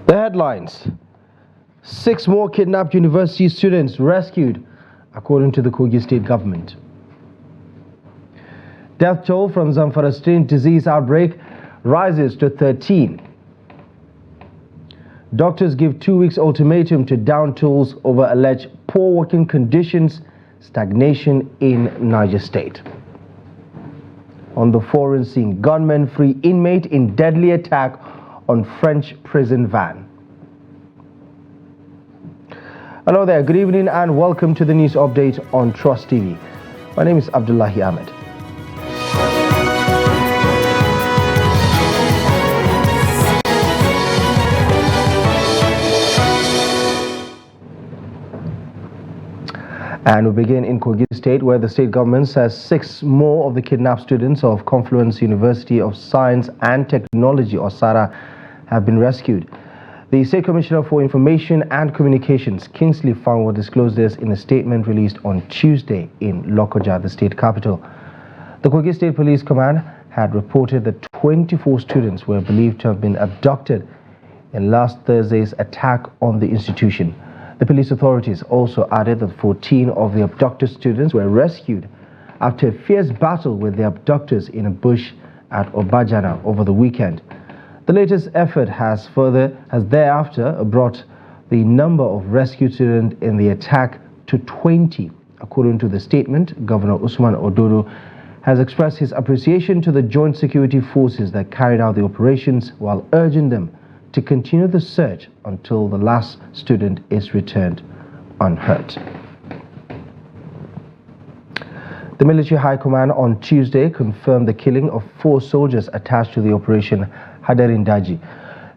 The headlines: 6 more kidnapped university students rescued, according to the Kogi state government. Death toll from Zamfara Strange Disease outbreak rises to 13. Doctors give 2 weeks ultimatum to down tools over alleged poor working conditions, stagnation in Niger State. On the foreign scene, gunmen free inmate in deadly attack on French prison van. Hello there, good evening and welcome to the news update on Trust TV. My name is Abdullahi Ahmed. And we begin in Kogi State, where the state government says 6 more of the kidnapped students of Confluence University of Science and Technology, or SARA, have been rescued. The State Commissioner for Information and Communications, Kingsley Fangwa, disclosed this in a statement released on Tuesday in Lokoja, the state capital. The Kogi State Police Command had reported that 24 students were believed to have been abducted in last Thursday's attack on the institution. The police authorities also added that 14 of the abducted students were rescued after a fierce battle with the abductors in a bush at Obajana over the weekend. The latest effort has thereafter brought the number of rescued students in the attack to 20. According to the statement, Governor Usman Ododo has expressed his appreciation to the joint security forces that carried out the operations, while urging them to continue the search until the last student is returned unhurt. The military high command on Tuesday confirmed the killing of 4 soldiers attached to the operation Hadarin Daji.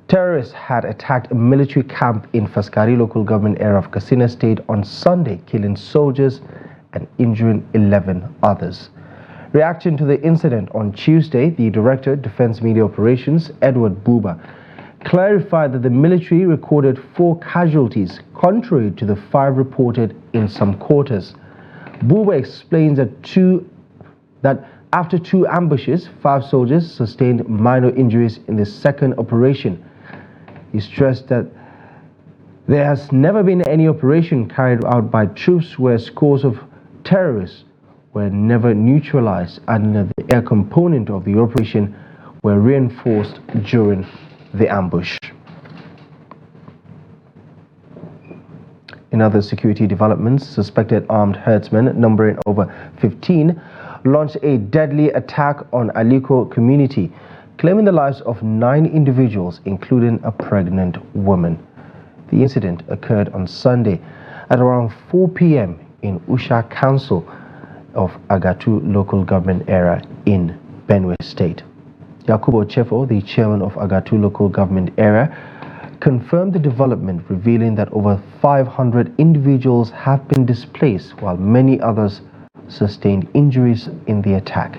Terrorists had attacked a military camp in Faskari local government area of Katsina State on Sunday, killing soldiers and injuring 11 others. Reacting to the incident on Tuesday, the Director of Defense Media Operations, Edward Buba, clarified that the military recorded 4 casualties, contrary to the 5 reported in some quarters. Buba explains that after 2 ambushes, 5 soldiers sustained minor injuries in the second operation. He stressed that there has never been any operation carried out by troops where scores of terrorists were never neutralized, and the air component of the operation were reinforced during the ambush. In other security developments, suspected armed herdsmen numbering over 15 launched a deadly attack on Aliko community, claiming the lives of 9 individuals, including a pregnant woman. The incident occurred on Sunday at around 4 p.m. in Usha Council of Agatu local government area in Benue State. Yakubu Chefo, the chairman of Agatu local government area, confirmed the development, revealing that over 500 individuals have been displaced, while many others sustained injuries in the attack.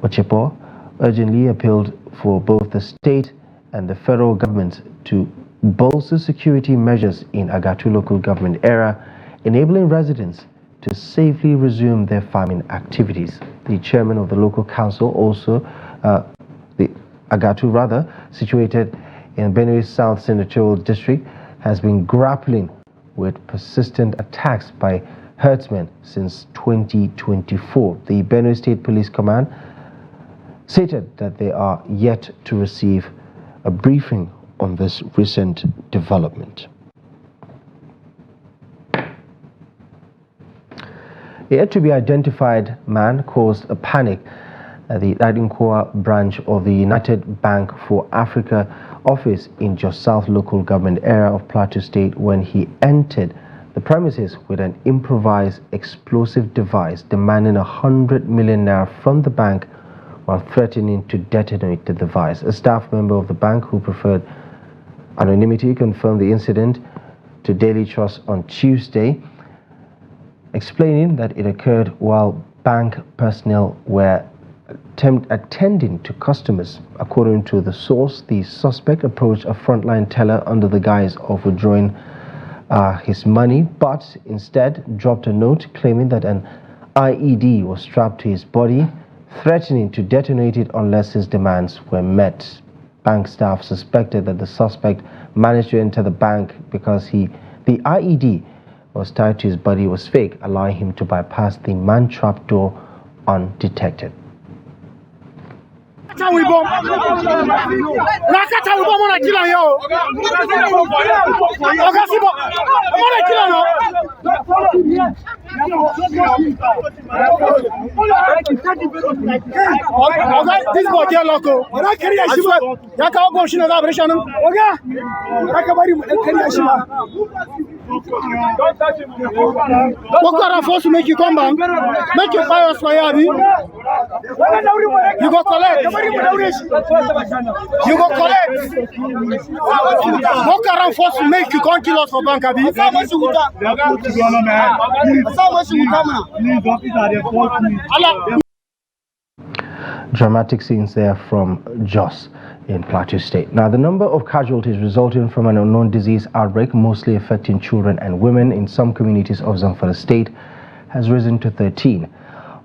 Ochepo urgently appealed for both the state and the federal government to bolster security measures in Agatu local government area, enabling residents to safely resume their farming activities. The chairman of the local council also the Agatu situated in Benue South Senatorial District, has been grappling with persistent attacks by herdsmen since 2024. The Benue State Police Command stated that they are yet to receive a briefing on this recent development. A yet to be identified man caused a panic at the Adinkoa branch of the United Bank for Africa office in Jos South local government area of Plateau State when he entered the premises with an improvised explosive device, demanding 100 million naira from the bank while threatening to detonate the device. A staff member of the bank who preferred anonymity confirmed the incident to Daily Trust on Tuesday, explaining that it occurred while bank personnel were attending to customers. According to the source, the suspect approached a frontline teller under the guise of withdrawing his money, but instead dropped a note claiming that an IED was strapped to his body, threatening to detonate it unless his demands were met. Bank staff suspected that the suspect managed to enter the bank because the IED was tied to his body was fake, allowing him to bypass the man-trap door undetected. This boy get loco. I carry a shima. Ya ka go shina da operation. Oga. Ka bari mu carry a shima. What kind of force to make you come back? Make you buy us for Yabi. You go collect. You go collect. What kind of force to make you come kill us for bank Abi? Dramatic scenes there from Jos in Plateau State. Now, the number of casualties resulting from an unknown disease outbreak, mostly affecting children and women in some communities of Zamfara State, has risen to 13.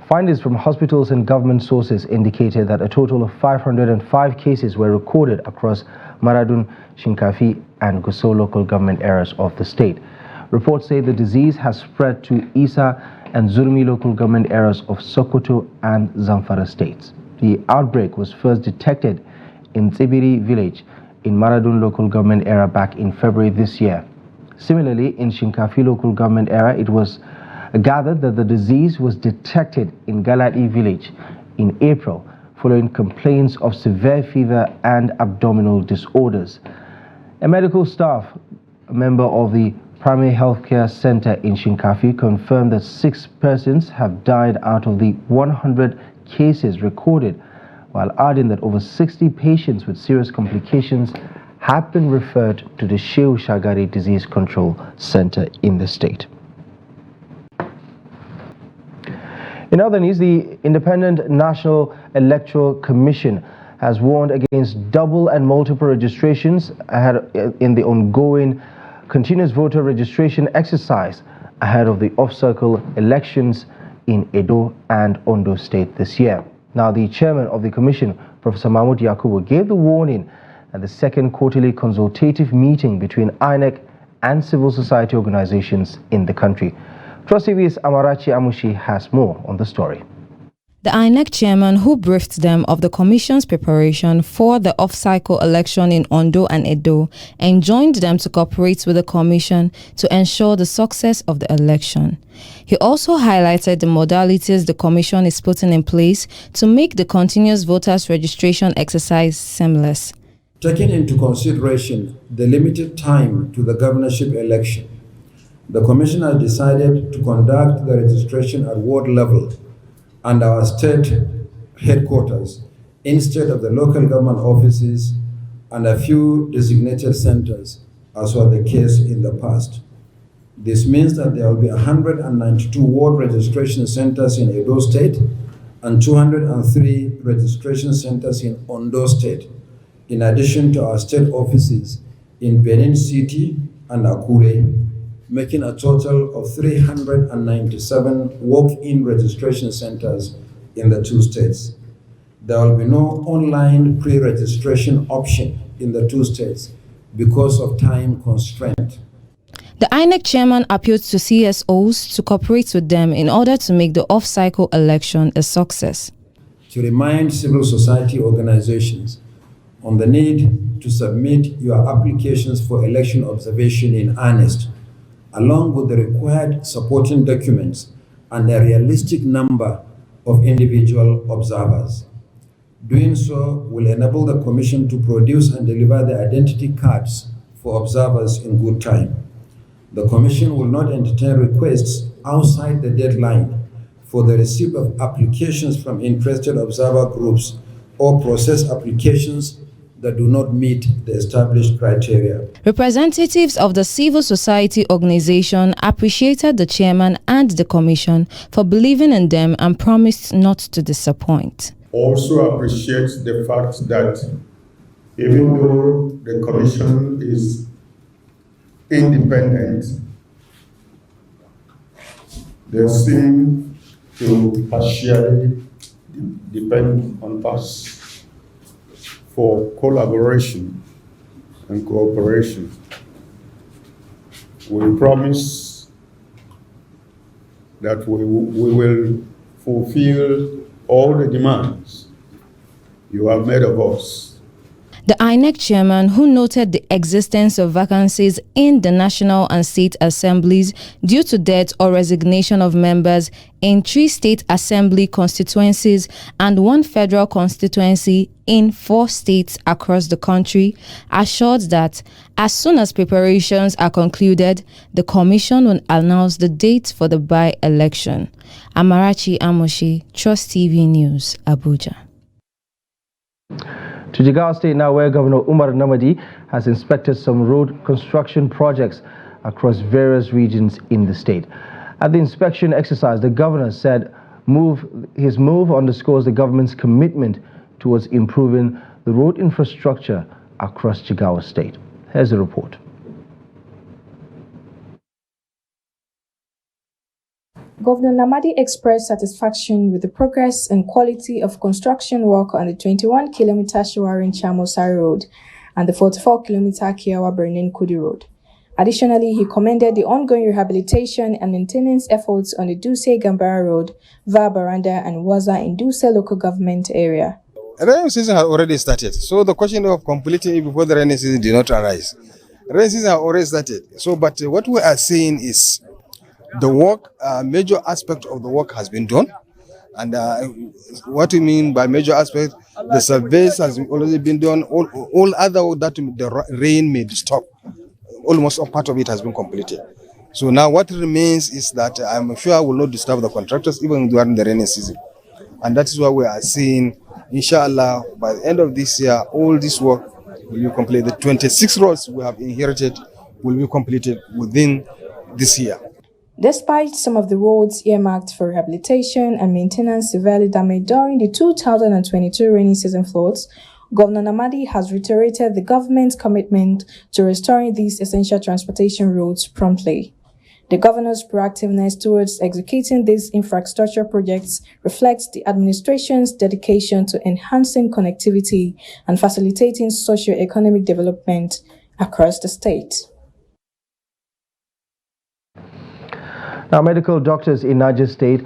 Findings from hospitals and government sources indicated that a total of 505 cases were recorded across Maradun, Shinkafi and Gusau local government areas of the state. Reports say the disease has spread to Isa and Zurmi local government areas of Sokoto and Zamfara states. The outbreak was first detected in Tsibiri village in Maradun local government area back in February this year. Similarly, in Shinkafi local government area, it was gathered that the disease was detected in Galati village in April following complaints of severe fever and abdominal disorders. A medical staff, a member of the primary healthcare center in Shinkafi, confirmed that 6 persons have died out of the 100 cases recorded, while adding that over 60 patients with serious complications have been referred to the Shehu Shagari Disease Control Center in the state. In other news, the Independent National Electoral Commission has warned against double and multiple registrations in the ongoing continuous voter registration exercise ahead of the off-cycle elections in Edo and Ondo State this year. Now, the chairman of the commission, Professor Mahmoud Yakubu, gave the warning at the second quarterly consultative meeting between INEC and civil society organizations in the country. Trust TV's Amarachi Amushi has more on the story. The INEC chairman, who briefed them of the commission's preparation for the off-cycle election in Ondo and Edo, enjoined them to cooperate with the commission to ensure the success of the election. He also highlighted the modalities the commission is putting in place to make the continuous voters registration exercise seamless. Taking into consideration the limited time to the governorship election, the commission has decided to conduct the registration at ward level and our state headquarters instead of the local government offices and a few designated centers, as was the case in the past. This means that there will be 192 ward registration centers in Edo State and 203 registration centers in Ondo State, in addition to our state offices in Benin City and Akure, making a total of 397 walk-in registration centers in the 2 states. There will be no online pre-registration option in the 2 states because of time constraint. The INEC chairman appealed to CSOs to cooperate with them in order to make the off-cycle election a success. To remind civil society organizations on the need to submit your applications for election observation in earnest, along with the required supporting documents and a realistic number of individual observers. Doing so will enable the Commission to produce and deliver the identity cards for observers in good time. The Commission will not entertain requests outside the deadline for the receipt of applications from interested observer groups or process applications that do not meet the established criteria. Representatives of the civil society organization appreciated the chairman and the commission for believing in them and promised not to disappoint. Also appreciate the fact that even though the commission is independent, they seem to partially depend on us for collaboration and cooperation. We promise that we will fulfill all the demands you have made of us. The INEC chairman, who noted the existence of vacancies in the National and State Assemblies due to death or resignation of members in 3 state assembly constituencies and 1 federal constituency in 4 states across the country, assured that as soon as preparations are concluded, the commission will announce the date for the by-election. Amarachi Amoshi, Trust TV News, Abuja. To Jigawa State now, where Governor Umar Namadi has inspected some road construction projects across various regions in the state. At the inspection exercise, the governor said his move underscores the government's commitment towards improving the road infrastructure across Jigawa State. Here's the report. Governor Namadi expressed satisfaction with the progress and quality of construction work on the 21-kilometer Shawarin-Chamosari Road and the 44-kilometer Kiawa-Bernin-Kudi Road. Additionally, he commended the ongoing rehabilitation and maintenance efforts on the Duse-Gambara Road, via Baranda and Waza in Duse local government area. The rainy season has already started, so the question of completing it before the rainy season did not arise. The rainy season has already started, but what we are saying is the work, major aspect of the work has been done. And what we mean by major aspect, the surveys has already been done. All other work that the rain may disturb, almost a part of it has been completed. So now what remains is that I'm sure will not disturb the contractors even during the rainy season. And that is why we are seeing, inshallah, by the end of this year, all this work will be completed. The 26 roads we have inherited will be completed within this year. Despite some of the roads earmarked for rehabilitation and maintenance severely damaged during the 2022 rainy season floods, Governor Namadi has reiterated the government's commitment to restoring these essential transportation roads promptly. The governor's proactiveness towards executing these infrastructure projects reflects the administration's dedication to enhancing connectivity and facilitating socio-economic development across the state. Now, medical doctors in Niger State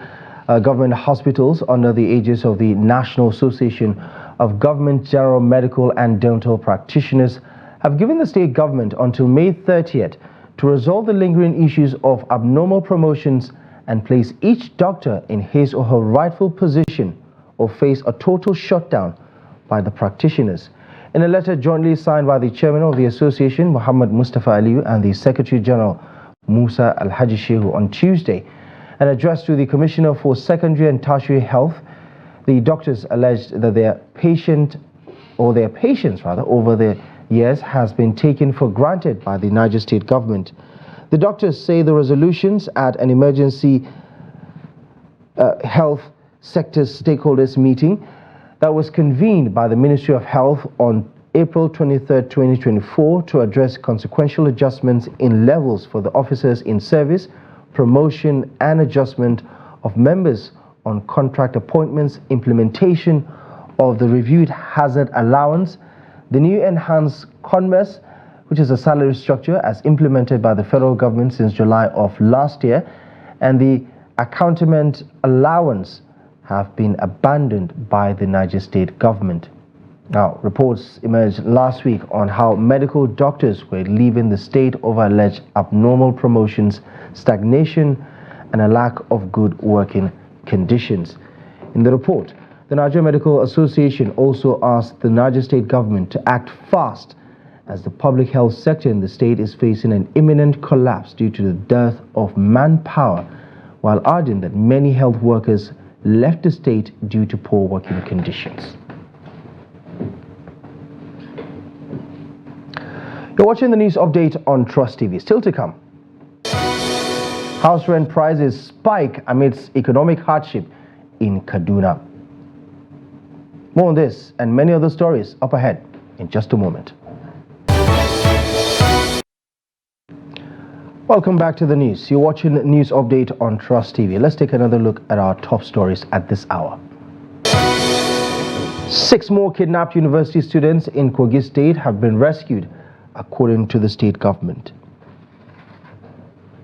government hospitals under the aegis of the National Association of Government General Medical and Dental Practitioners have given the state government until May 30th to resolve the lingering issues of abnormal promotions and place each doctor in his or her rightful position or face a total shutdown by the practitioners. In a letter jointly signed by the chairman of the association, Muhammad Mustafa Aliyu, and the Secretary General, Musa Al-Haji Shehu, on Tuesday, and addressed to the Commissioner for Secondary and Tertiary Health, the doctors alleged that their patience over the years has been taken for granted by the Niger State government. The doctors say the resolutions at an emergency health sector stakeholders meeting that was convened by the Ministry of Health on April 23, 2024 to address consequential adjustments in levels for the officers in service, promotion and adjustment of members on contract appointments, implementation of the reviewed hazard allowance, the new enhanced CONMES, which is a salary structure as implemented by the federal government since July of last year, and the accountment allowance have been abandoned by the Niger State government. Now, reports emerged last week on how medical doctors were leaving the state over alleged abnormal promotions, stagnation, and a lack of good working conditions. In the report, the Niger Medical Association also asked the Niger State government to act fast as the public health sector in the state is facing an imminent collapse due to the dearth of manpower, while urging that many health workers left the state due to poor working conditions. You're watching the news update on Trust TV. Still to come. House rent prices spike amidst economic hardship in Kaduna. More on this and many other stories up ahead in just a moment. Welcome back to the news. You're watching News Update on Trust TV. Let's take another look at our top stories at this hour. 6 more kidnapped university students in Kogi State have been rescued, according to the state government.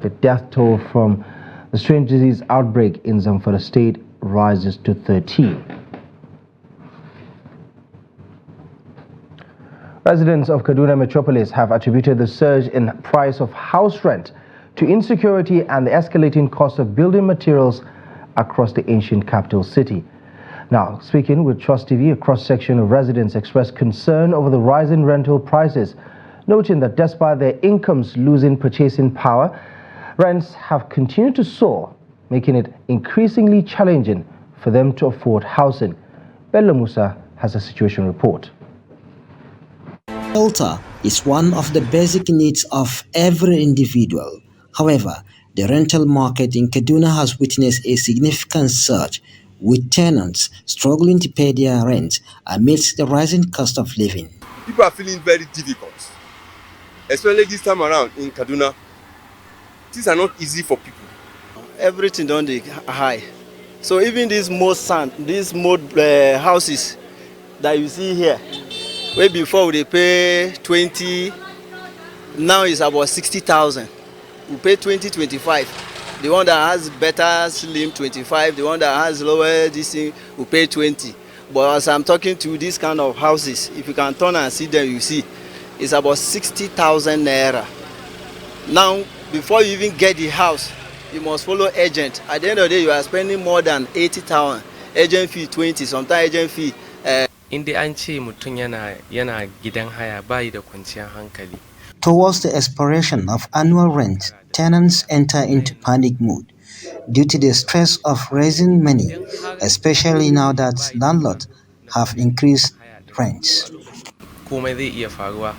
The death toll from the strange disease outbreak in Zamfara State rises to 13. Residents of Kaduna Metropolis have attributed the surge in price of house rent to insecurity and the escalating cost of building materials across the ancient capital city. Now, speaking with Trust TV, a cross-section of residents expressed concern over the rising rental prices, noting that despite their incomes losing purchasing power, rents have continued to soar, making it increasingly challenging for them to afford housing. Bello Musa has a situation report. Shelter is one of the basic needs of every individual. However, the rental market in Kaduna has witnessed a significant surge, with tenants struggling to pay their rent amidst the rising cost of living. People are feeling very difficult, especially this time around in Kaduna. Things are not easy for people. Everything on the high. So even these houses that you see here, where before they pay 20, now it's about 60,000. We pay 20, 25. The one that has better slim 25, the one that has lower this thing, we pay 20. But as I'm talking to these kind of houses, if you can turn and see them, you see it's about 60,000 naira. Now, before you even get the house, you must follow agent. At the end of the day, you are spending more than 80,000. Agent fee 20, sometimes agent fee. Inda an ce mutum yana gidan haya bayi da kwanciyar hankali. Towards the expiration of annual rent, tenants enter into panic mode due to the stress of raising money, especially now that landlords have increased rents. Komai zai iya faruwa.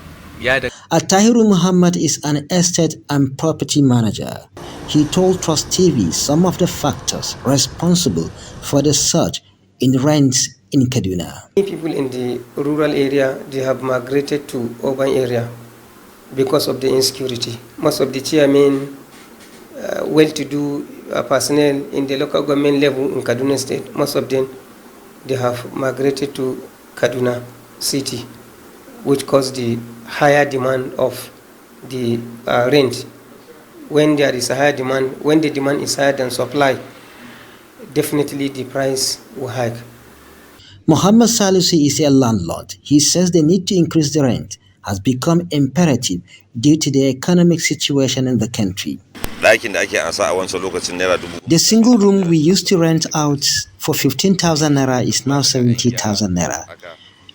Atahiru Muhammad is an estate and property manager. He told Trust TV some of the factors responsible for the surge in rents in Kaduna. People in the rural area, they have migrated to urban area because of the insecurity. Most of the chairmen, well-to-do personnel in the local government level in Kaduna State, most of them, they have migrated to Kaduna City, which caused the higher demand of the rent. When there is a higher demand, when the demand is higher than supply, definitely the price will hike. Muhammad Salusi is a landlord. He says the need to increase the rent has become imperative due to the economic situation in the country. The single room we used to rent out for 15,000 naira is now 70,000 naira.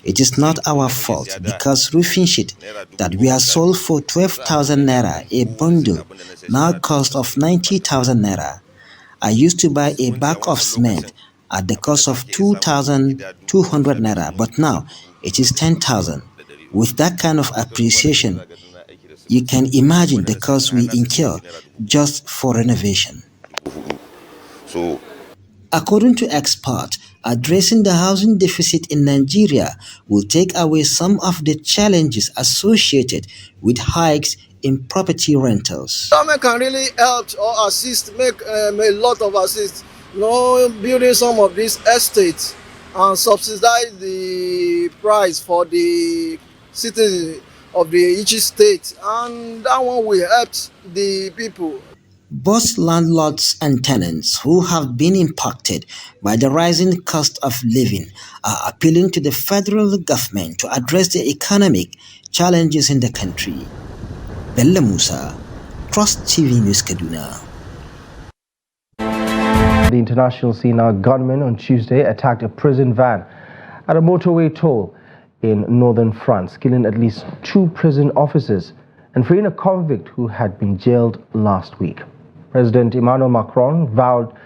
It is not our fault because roofing sheet that we are sold for 12,000 naira a bundle now cost of 90,000 naira. I used to buy a bag of cement at the cost of 2,200 naira, but now it is 10,000. With that kind of appreciation, you can imagine the cost we incur just for renovation. According to experts, addressing the housing deficit in Nigeria will take away some of the challenges associated with hikes in property rentals. Government can really help or assist, make a lot of assist, building some of these estates and subsidize the price for the citizens of each state, and that one will help the people. Both landlords and tenants who have been impacted by the rising cost of living are appealing to the federal government to address the economic challenges in the country. Bello Musa, Trust TV News, Kaduna. The international Sina gunmen on Tuesday attacked a prison van at a motorway toll in northern France, killing at least 2 prison officers and freeing a convict who had been jailed last week. President Emmanuel Macron vowed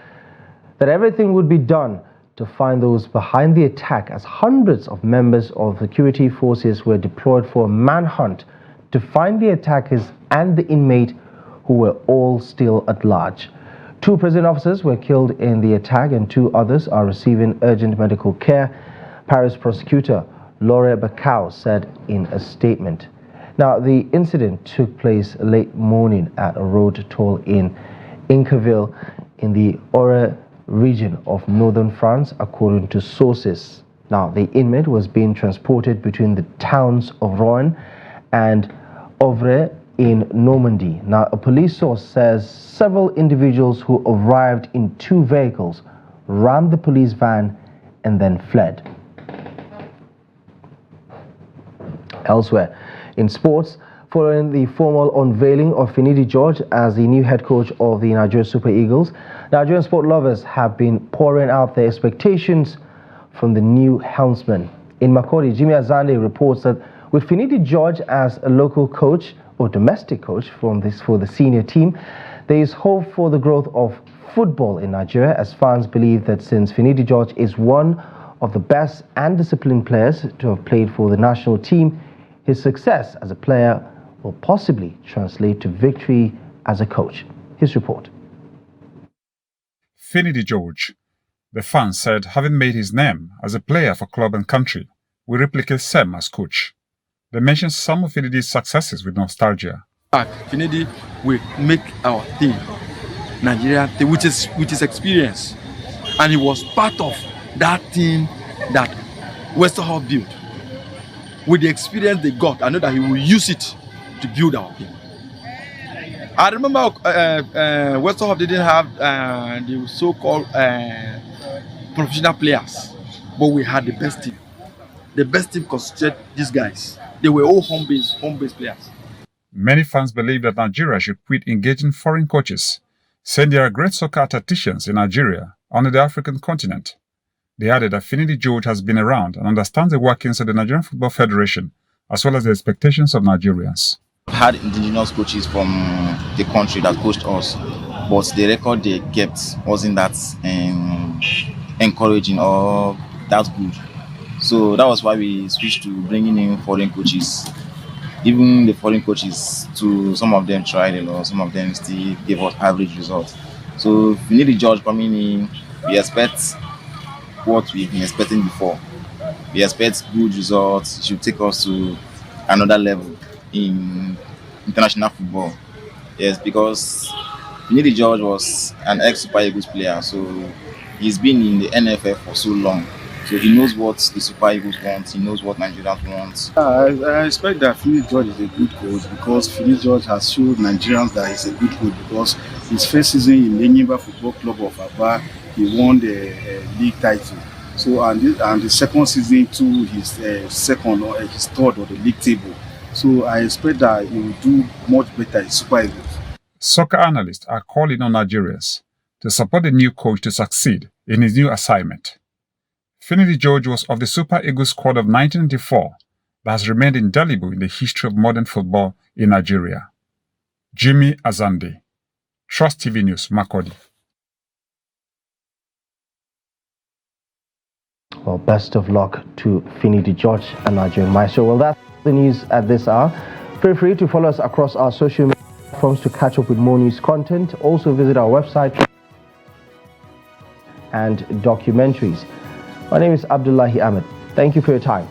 that everything would be done to find those behind the attack, as hundreds of members of security forces were deployed for a manhunt to find the attackers and the inmate who were all still at large. 2 prison officers were killed in the attack and 2 others are receiving urgent medical care, Paris prosecutor Laure Bacau said in a statement. Now, the incident took place late morning at a road toll in Inqueville in the Ore region of northern France, according to sources. Now, the inmate was being transported between the towns of Rouen and Ovre in Normandy. Now, a police source says several individuals who arrived in 2 vehicles rammed the police van and then fled. Elsewhere, in sports, following the formal unveiling of Finidi George as the new head coach of the Nigeria Super Eagles, Nigerian sport lovers have been pouring out their expectations from the new helmsman. In Makurdi, Jimmy Azande reports that with Finidi George as a local coach or domestic coach for the senior team, there is hope for the growth of football in Nigeria, as fans believe that since Finidi George is one of the best and disciplined players to have played for the national team, his success as a player will possibly translate to victory as a coach. His report. Finidi George, the fans said, having made his name as a player for club and country, will replicate Sem as coach. They mentioned some of Finidi's successes with nostalgia. Finidi will make our team, Nigeria team, with his experience. And he was part of that team that Westerhoff built. With the experience they got, I know that he will use it to build our team. I remember Westerhoff didn't have the so-called professional players, but we had the best team. The best team constituted these guys. They were all home-based players. Many fans believe that Nigeria should quit engaging foreign coaches, saying there are great soccer tacticians in Nigeria on the African continent. They added that Finidi George has been around and understands the workings of the Nigerian Football Federation, as well as the expectations of Nigerians. We've had indigenous coaches from the country that coached us, but the record they kept wasn't that encouraging or that good. So that was why we switched to bringing in foreign coaches. Even the foreign coaches, some of them tried a lot, some of them still gave us average results. So if we need the George coming in, we expect what we've been expecting before. We expect good results. It should take us to another level in international football. Yes, because Finidi George was an ex-Super Eagles player, so he's been in the NFL for so long. So he knows what the Super Eagles want, he knows what Nigerians want. I expect that Finidi George is a good coach because Finidi George has showed Nigerians that he's a good coach because his first season in the Enyimba Football Club of Aba, he won the league title. So and the second season too, his second or his third on the league table. So I expect that he will do much better in Super Eagles. Soccer analysts are calling on Nigerians to support the new coach to succeed in his new assignment. Finidi George was of the Super Eagles squad of 1994 that has remained indelible in the history of modern football in Nigeria. Jimmy Azande, Trust TV News, Makurdi. Well, best of luck to Finidi George and Nigerian Maestro. Well, that's the news at this hour. Feel free to follow us across our social media platforms to catch up with more news content. Also visit our website and documentaries. My name is Abdullahi Ahmed. Thank you for your time.